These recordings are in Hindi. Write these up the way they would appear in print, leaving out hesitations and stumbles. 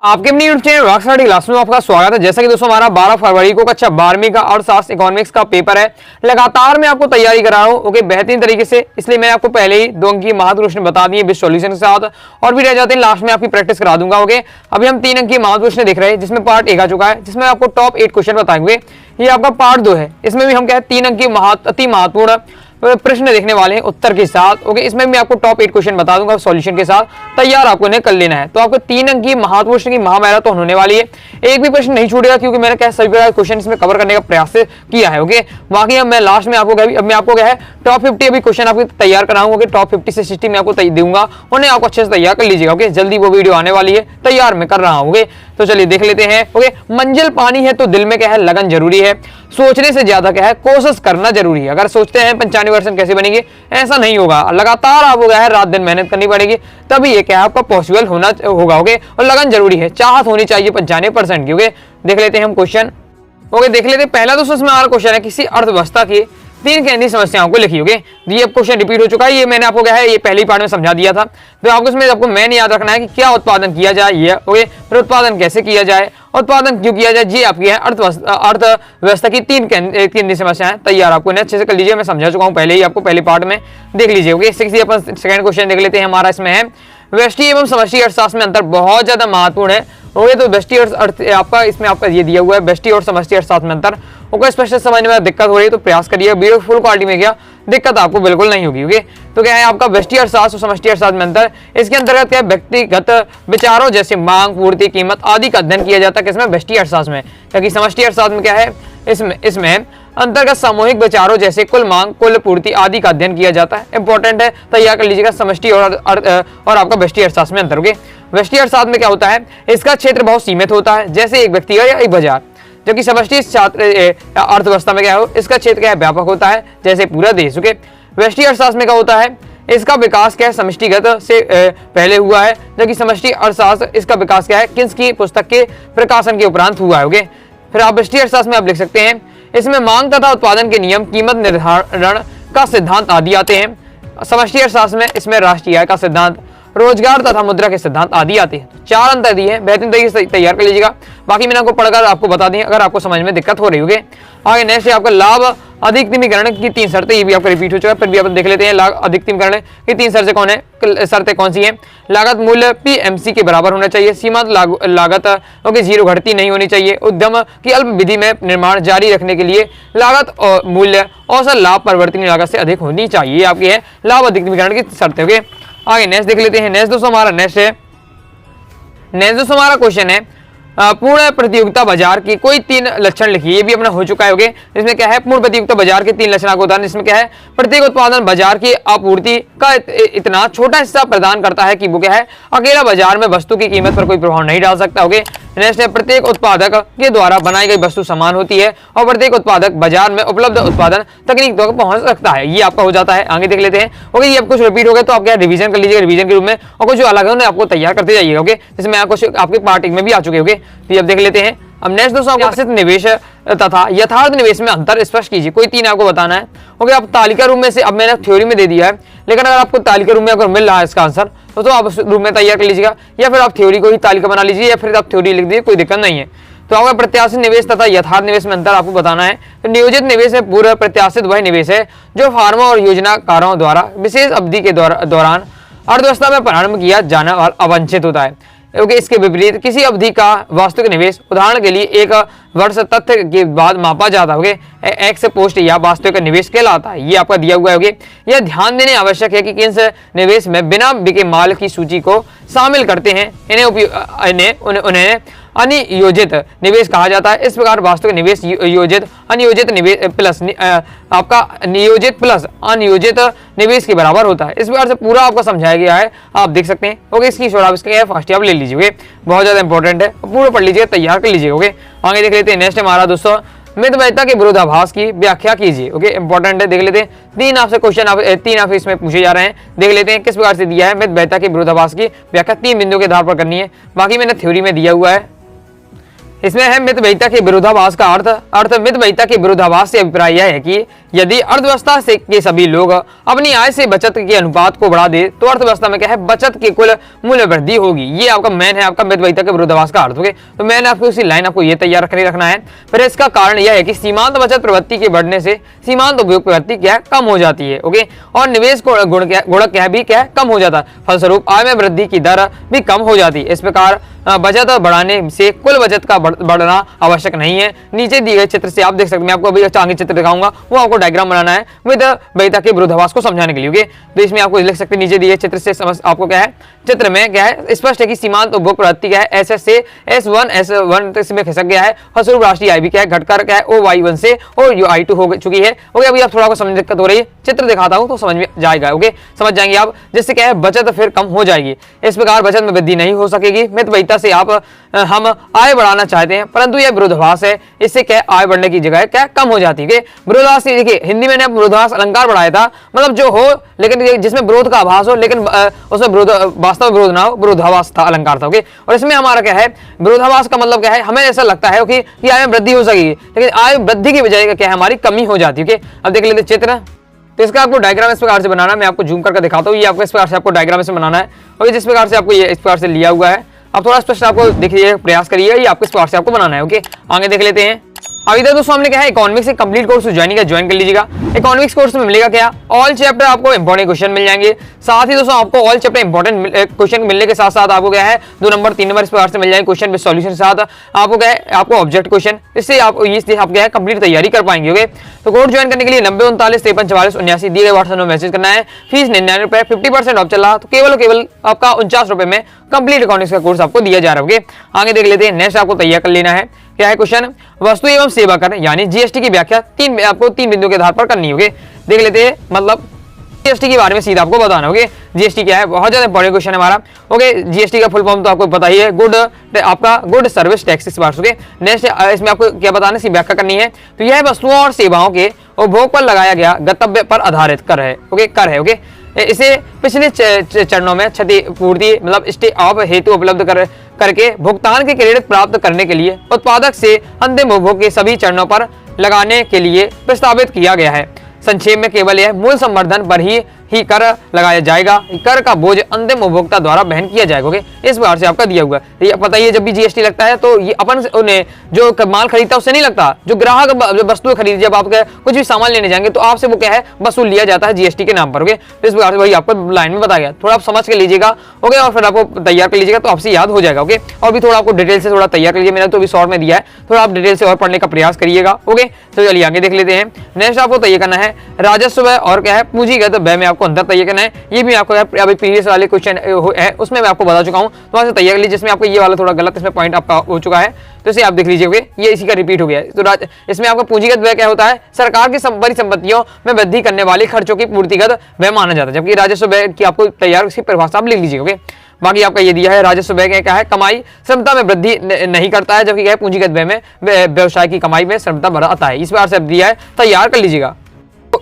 आपके अपनी YouTube channel rock study class में आपका स्वागत है। जैसा कि दोस्तों हमारा 12 फरवरी को कक्षा 12वीं का अर्थशास्त्र इकोनॉमिक्स का पेपर है। लगातार मैं आपको तैयारी करा रहा हूँ ओके बेहतरीन तरीके से, इसलिए मैंने आपको पहले ही 2 अंक की महत्व प्रश्न बता दिए विद सॉल्यूशन के साथ, और भी रह जाते हैं लास्ट में आपकी प्रैक्टिस करा दूंगा। ओके अभी हम 3 अंक की महत्व प्रश्न देख रहे हैं जिसमें पार्ट 1 आ चुका है, जिसमें आपको टॉप 8 क्वेश्चन बताएंगे। ये आपका पार्ट 2 है, इसमें भी हम क्या है 3 अंक की अति महत्वपूर्ण प्रश्न देखने वाले हैं उत्तर के साथ। ओके इसमें मैं आपको टॉप 8 क्वेश्चन बता दूंगा सॉल्यूशन के साथ, तैयार आपको इन्हें कर लेना है। तो आपको 3 अंक की महत्वपूर्ण प्रश्न की महामैराथन होने वाली है, एक भी प्रश्न नहीं छूटेगा क्योंकि मैंने क्या सभी क्वेश्चन इसमें कवर करने का प्रयास किया है। ओके बाकी अब मैं लास्ट में आपको मैं आपको क्या है टॉप 50 अभी क्वेश्चन आपको तैयार कराऊंगा। टॉप 50 से 60 में आपको दूंगा, उन्हें आपको अच्छे से तैयार कर लीजिएगा। ओके जल्दी वो वीडियो आने वाली है, तैयार मैं कर रहा हूँ। ओके तो चलिए देख लेते हैं। ओके मंजिल पानी है तो दिल में क्या है लगन जरूरी है, सोचने से ज्यादा क्या है कोशिश करना जरूरी है। अगर सोचते हैं 95% कैसे बनेंगे, ऐसा नहीं होगा, लगातार आपको क्या है रात दिन मेहनत करनी पड़ेगी, तभी ये क्या है आपका पॉसिबल होगा। ओके और लगन जरूरी है, चाहत होनी चाहिए 95% की। ओके देख लेते हैं हम क्वेश्चन। ओके देख लेते हैं पहला दोस्तों इसमें हमारा क्वेश्चन है किसी अर्थव्यवस्था की 3 केंद्रीय समस्याओं को लिखिए। ओके ये क्वेश्चन रिपीट हो चुका है, ये मैंने आपको क्या है ये पहली पार्ट में समझा दिया था। तो आपको इसमें आपको मेन याद रखना है कि क्या उत्पादन किया जाए, ये ओके फिर उत्पादन कैसे किया जाए, उत्पादन क्यों किया जाए, ये आपकी है अर्थव्यवस्था की 3 केंद्रीय समस्याएं। तैयार आपको इन्हें अच्छे से कर लीजिए, मैं समझा चुका हूँ पहले ही आपको पहले पार्ट में, देख लीजिए। ओके अपन सेकंड क्वेश्चन देख लेते हैं। हमारा इसमें है व्यष्टि एवं समष्टि अर्थशास्त्र में अंतर बहुत ज्यादा महत्वपूर्ण है। ओके तो व्यष्टि अर्थ आपका इसमें आपका ये दिया हुआ है व्यष्टि और समष्टि अर्थशास्त्र में अंतर। ओके स्पष्ट समझने में दिक्कत हो रही है तो प्रयास करिए, वीडियो फुल क्वालिटी में गया दिक्कत आपको बिल्कुल नहीं होगी। ओके तो क्या है आपका व्यष्टि अर्थशास्त्र और समष्टि अर्थशास्त्र में अंतर, इसके अंतर्गत क्या व्यक्तिगत विचारों जैसे मांग पूर्ति कीमत आदि का अध्ययन किया जाता है किसमें व्यष्टि अर्थशास्त्र में, क्योंकि समष्टि अर्थशास्त्र में क्या है इसमें अंतर्गत सामूहिक विचारों जैसे कुल मांग कुल पूर्ति आदि का अध्ययन किया जाता है। इंपॉर्टेंट है, तैयार कर लीजिएगा समष्टि और आपका व्यष्टि अर्थशास्त्र में अंतर। ओके व्यष्टि अर्थशास्त्र में क्या होता है, इसका क्षेत्र बहुत सीमित होता है जैसे एक व्यक्ति या एक बाजार, जबकि समष्टि अर्थव्यवस्था में क्या हो इसका क्षेत्र क्या है व्यापक होता है जैसे पूरा देश। ओके व्यष्टि अर्थशास्त्र में क्या होता है इसका विकास क्या है समष्टिगत से पहले हुआ है, जबकि समष्टि अर्थशास्त्र इसका विकास क्या है किन्स की पुस्तक के प्रकाशन के उपरांत हुआ है। ओके फिर आप व्यष्टि अर्थशास्त्र में आप लिख सकते हैं इसमें मांग तथा उत्पादन के नियम कीमत निर्धारण का सिद्धांत आदि आते हैं। समष्टि अर्थशास्त्र में इसमें राष्ट्रीय आय का सिद्धांत रोजगार तथा मुद्रा के सिद्धांत आदि आते हैं। 4 अंतर दिए हैं, बेहतरीन तरीके से तैयार कर लीजिएगा। बाकी मैंने आपको पढ़कर आपको बता दी अगर आपको समझ में दिक्कत हो रही होगी। आगे नेक्स्ट है आपका लाभ अधिकतमीकरण की 3 शर्तें, ये भी आपका रिपीट हो चुका है, फिर भी अपन देख लेते हैं। लाभ अधिकतमीकरण की 3 शर्तें कौन सी हैं, लागत मूल्य पीएमसी के बराबर होना चाहिए, सीमांत लागत ओके 0 घटती नहीं होनी चाहिए, उद्यम की अल्प विधि में निर्माण जारी रखने के लिए लागत और मूल्य औसत लाभ परिवर्तनीय लागत से अधिक होनी चाहिए। आपकी है लाभ अधिकतमीकरण की शर्तें। ओके आगे नेक्स्ट देख लेते हैं। नेक्स्ट दोस्तों हमारा हमारा क्वेश्चन है पूर्ण प्रतियोगिता बाजार की कोई 3 लक्षण लिखिए। ये भी अपना हो चुका है। ओके इसमें क्या है पूर्ण प्रतियोगिता बाजार के 3 लक्षणों का उदाहरण, इसमें क्या है प्रत्येक उत्पादन बाजार की आपूर्ति का इतना छोटा हिस्सा प्रदान करता है कि वो क्या है अकेला बाजार में वस्तु की कीमत पर कोई प्रभाव नहीं डाल सकता। ओके नेक्स्ट है प्रत्येक उत्पादक के द्वारा बनाई गई वस्तु समान होती है और प्रत्येक उत्पादक बाजार में उपलब्ध उत्पादन तकनीक तक पहुंच सकता है। ये आपका हो जाता है। आगे देख लेते हैं। ओके ये आप कुछ रिपीट हो गए तो आप क्या रिवीजन कर लीजिएगा रिवीजन के रूप में, और कुछ जो अलग है उन्हें आपको तैयार करते जाइएगा। ओके जिसमें कुछ आपके पार्ट में भी आ चुके होंगे। तो अब देख लेते हैं। अब नेक्स्ट दोस्तों प्रत्याशित निवेश तथा यथार्थ निवेश में अंतर स्पष्ट कीजिए। कोई 3 आपको बताना है। ओके आप तालिका रूप में से, अब मैंने थ्योरी में दे दिया है, लेकिन अगर आपको तालिका रूप में अगर मिल रहा है इसका आंसर तो आप उस रूप में तैयार कर लीजिएगा, या फिर आप थ्योरी को ही तालिका बना लीजिए, या फिर आप थ्योरी लिख दीजिए, कोई दिक्कत नहीं है। तो आपका प्रत्याशित निवेश तथा यथार्थ निवेश में अंतर आपको बताना है। तो नियोजित निवेश में पूर्व प्रत्याशित वह निवेश है जो फार्मों और योजनाकारों द्वारा विशेष अवधि के दौरान अर्थव्यवस्था में प्रारंभ किया जाना वाला अवांछित होता है। क्योंकि इसके विपरीत किसी अवधि का वास्तविक निवेश उदाहरण के लिए 1 वर्ष तथ्य के बाद मापा जाता है एक्स पोस्ट या वास्तविक निवेश कहलाता है। ये आपका दिया हुआ है। यह ध्यान देने आवश्यक है कि किस निवेश में बिना बिके माल की सूची को शामिल करते हैं उन्हें अनियोजित निवेश कहा जाता है। इस प्रकार वास्तविक निवेश योजित अनियोजित निवेश प्लस आपका नियोजित प्लस अनियोजित निवेश के बराबर होता है। इस प्रकार से पूरा आपको समझाया गया है, आप देख सकते हैं। ओके इसकी छोड़ा आप इसका फास्ट आप ले लीजिए, बहुत ज्यादा इंपॉर्टेंट है, पूरा पढ़ लीजिए तैयार कर लीजिए। ओके आगे देख लेते हैं। नेक्स्ट हमारा दोस्तों मितव्ययिता के विरोधाभास की व्याख्या कीजिए। ओके इंपॉर्टेंट है, देख लेते हैं। 3 आपसे क्वेश्चन 3 आपसे इसमें पूछे जा रहे हैं, देख लेते हैं किस प्रकार से दिया है। मितव्ययिता के विरोधाभास की व्याख्या 3 बिंदुओं के आधार पर करनी है। बाकी मैंने थ्योरी में दिया हुआ है, इसमें है मितव्ययिता के विरोधाभास का अर्थ मितव्ययिता के विरोधाभास से अभिप्राय यह है कि यदि अर्थव्यवस्था से के सभी लोग अपनी आय से बचत के अनुपात को बढ़ा दे तो अर्थव्यवस्था में क्या है, बचत के कुल मूल्य वृद्धि होगी। ये आपका मेन है, आपका मितव्ययिता के विरोधाभास का अर्थ। ओके, तो मैंने आपको इसी लाइन आपको ये तैयार रखना है। फिर इसका कारण यह है कि सीमांत बचत प्रवृत्ति के बढ़ने से सीमांत उपयोग प्रवृत्ति क्या है, कम हो जाती है। ओके, और निवेश गुणक क्या भी क्या है, कम हो जाता है। फलस्वरूप आय में वृद्धि की दर भी कम हो जाती है। इस प्रकार बचत बढ़ाने से कुल बचत का बढ़ना आवश्यक नहीं है। नीचे दिए गए चित्र से आप देख सकते हैं, मैं आपको अभी आगे चित्र दिखाऊंगा, वो आपको डायग्राम बनाना है मितव्ययिता के विरोधाभास को समझाने के लिए। ओके, तो इसमें आपको लिख सकते हैं, नीचे दिए चित्र से समझ आपको क्या है, चित्र में क्या है स्पष्ट है कि सीमांत उपभोग प्रवृत्ति क्या है, एसएस से S1 इसमें खिसक गया है। फलस्वरूप राष्ट्रीय आय भी क्या है, घटकर क्या है OY1 से OY2 हो चुकी है। ओके, अभी आप थोड़ा को समझ दिक्कत हो रही है, चित्र दिखाता हूं तो समझ में जाएगा। ओके, समझ जाएंगे आप, जिससे क्या है बचत फिर कम हो जाएगी। इस प्रकार बचत में वृद्धि नहीं हो सकेगी। मितव्ययिता से हम आय बढ़ाना चाहते हैं परंतु यह विरोधाभास है, इससे क्या आय बढ़ने की जगह क्या कम हो जाती है। विरोधाभास देखिए, हिंदी में विरोधाभास अलंकार बढ़ाया था, मतलब जो हो लेकिन जिसमें विरोध का आभास हो लेकिन उसमें वास्तव में विरोध ना हो, विरोधाभास था, अलंकार था। ओके, और इसमें हमारा क्या है, विरोधाभास का मतलब क्या है, हमें ऐसा लगता है कि आय में वृद्धि हो सकेगी लेकिन आय वृद्धि की बजाय क्या है, हमारी कमी हो जाती है। अब देख लेते चित्र, तो इसका आपको डायग्राम इस प्रकार से बनाना है। मैं आपको जूम करके दिखाता हूँ, ये आपको इस प्रकार से आपको डायग्राम से बनाना है और जिस प्रकार से आपको ये इस प्रकार से लिया हुआ है। अब थोड़ा स्पष्ट आपको देखिए, प्रयास करिए, ये आपको इस प्रकार से आपको बनाना है। ओके, आगे देख लेते हैं। अभी तक दोस्तों हमने क्या है, इकोनॉमिक्स से कंप्लीट कोर्स ज्वाइन कर लीजिएगा। इकोनॉमिक्स कोर्स में मिलेगा क्या, ऑल चैप्टर आपको इंपॉर्टेंट क्वेश्चन मिल जाएंगे। साथ ही दोस्तों आपको ऑल चैप्टर इंपॉर्टेंट क्वेश्चन मिलने के साथ साथ आपको क्या है 2 नंबर 3 नंबर इस प्रकार से मिल जाएंगे क्वेश्चन विद सॉल्यूशन के साथ। आपको क्या है, आपको ऑब्जेक्ट क्वेश्चन, इससे आप क्या है कंप्लीट तैयारी कर पाएंगे। ओके, तो कोर्स ज्वाइन करने के लिए 90 39 53 44 79 दिए गए व्हाट्सएप में मैसेज करना है। फीस 99 रुपए, 50% ऑफ चल रहा, तो केवल आपका 49 रुपए में कंप्लीट इकोनॉमिक्स का कोर्स आपको दिया जा रहा है। ओके, आगे देख लेते हैं। नेक्स्ट आपको तैयार कर लेना है, क्या है क्वेश्चन, वस्तु एवं सेवा कर यानी जीएसटी की व्याख्या आपको 3 बिंदुओं के आधार पर करनी होगी। देख लेते हैं, मतलब जीएसटी के बारे में सीधा आपको बताना होगा। जीएसटी क्या है, बहुत ज्यादा इंपॉर्टेंट क्वेश्चन है हमारा। ओके, जीएसटी का फुल फॉर्म तो आपको पता ही है, good service tax. Okay, next इसमें आपको क्या बताना है, व्याख्या करनी है। तो यह वस्तुओं और सेवाओं के उपभोग पर लगाया गया गंतव्य पर आधारित कर है। ओके, इसे पिछले चरणों में क्षतिपूर्ति मतलब स्टे ऑफ हेतु उपलब्ध करके भुगतान के क्रेडिट प्राप्त करने के लिए उत्पादक से अंतिम उपभोग के सभी चरणों पर लगाने के लिए प्रस्तावित किया गया है। संक्षेप में केवल यह मूल संवर्धन पर ही कर लगाया जाएगा, कर का बोझ अंतिम उपभोक्ता द्वारा वहन किया जाएगा। ओके, इस प्रकार से आपका दिया हुआ है। ये पता ही है, जब भी जीएसटी लगता है तो ये अपन उन्हें जो माल खरीदता है उससे नहीं लगता, जो ग्राहक वस्तु खरीद, जब आप कुछ भी सामान लेने जाएंगे तो आपसे वो क्या है वसूल लिया जाता है जीएसटी के नाम पर। ओके, तो इस प्रकार से वही आपको लाइन में बताया गया, थोड़ा आप समझ के लीजिएगा। ओके, और फिर आपको तैयार कर लीजिएगा तो आपसे याद हो जाएगा। ओके, और भी थोड़ा आपको डिटेल से थोड़ा तैयार कर लीजिए, मैंने तो अभी शॉर्ट में दिया है, थोड़ा आप डिटेल से और पढ़ने का प्रयास करिएगा। ओके, तो चलिए आगे देख लेते हैं। नेक्स्ट आपको तैयार करना है राजस्व और क्या है पूंजीगत व्यय में आपको अंतर तैयार करना है। ये भी आपको अभी प्रीवियस वाले क्वेश्चन है उसमें मैं आपको बता चुका हूं, तो वहां से तैयार कर लीजिए, जिसमें आपको ये वाला थोड़ा गलत इसमें पॉइंट आपका हो चुका है, तो इसे आप देख लीजिए। ये इसी का रिपीट हो गया है। तो इसमें आपका पूंजीगत व्यय क्या होता है, सरकार की परिसंपत्तियों में वृद्धि करने वाले खर्चों की पूर्तिगत व्यय माना जाता है, जबकि राजस्व व्यय की आपको तैयार उसकी परिभाषा आप लिख लीजिए। बाकी आपका ये दिया है, राजस्व व्यय क्या है, कमाई क्षमता में वृद्धि नहीं करता है, जबकि क्या है पूंजीगत व्यय में व्यवसाय की कमाई में क्षमता बढ़ाता है। इस बार से दिया है, तैयार कर लीजिएगा।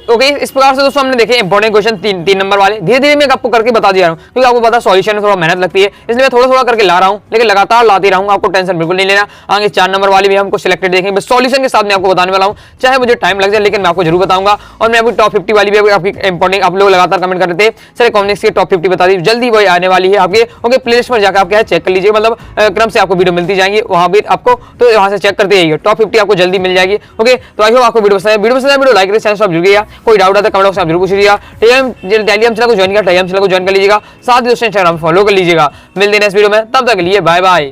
ओके, इस प्रकार से दोस्तों हमने देखे इंपॉर्टेंट क्वेश्चन 3 नंबर वाले। धीरे धीरे मैं आपको करके बता दिया रहा हूँ, क्योंकि आपको पता सॉल्यूशन में थोड़ा मेहनत लगती है, इसलिए मैं थोड़ा थोड़ा करके ला रहा हूँ, लेकिन लगातार लाते रहूंगा, आपको टेंशन बिल्कुल नहीं लेना। आगे 4 नंबर वाले भी हमको सिलेक्टेड देखेंगे, सॉल्यूशन के साथ मैं आपको बताने वाला हूँ, चाहे मुझे टाइम लग जाए लेकिन मैं आपको जरूर बताऊंगा। और मैं आपकी टॉप 50 वाली भी आपकी इंपॉर्टेंट, आप लोग लगातार कमेंट करते हैं सर इकोनॉमिक्स की टॉप 50 बता दी, जल्दी वही आने वाली है आपके। ओके, प्लेलिस्ट पर जाकर आप क्या चेक कर लीजिए, मतलब क्रम से आपको वीडियो मिलती जाएंगी, वहां भी आपको तो वहां से चेक करते रहिए, टॉप 50 आपको जल्दी मिल जाएगी। ओके, तो आई होप आपको वीडियो वीडियो लाइक करिए, चैनल सब जुड़ गया, कोई डाउट आता है कमेंट बॉक्स में जरूर पूछ लीजिएगा। टेलीग्राम चैनल को ज्वाइन किया, टेलीग्राम चैनल को ज्वाइन कर लीजिएगा, साथ ही इंस्टाग्राम फॉलो कर लीजिएगा। मिलते हैं नेक्स्ट वीडियो में, तब तक के लिए बाय बाय।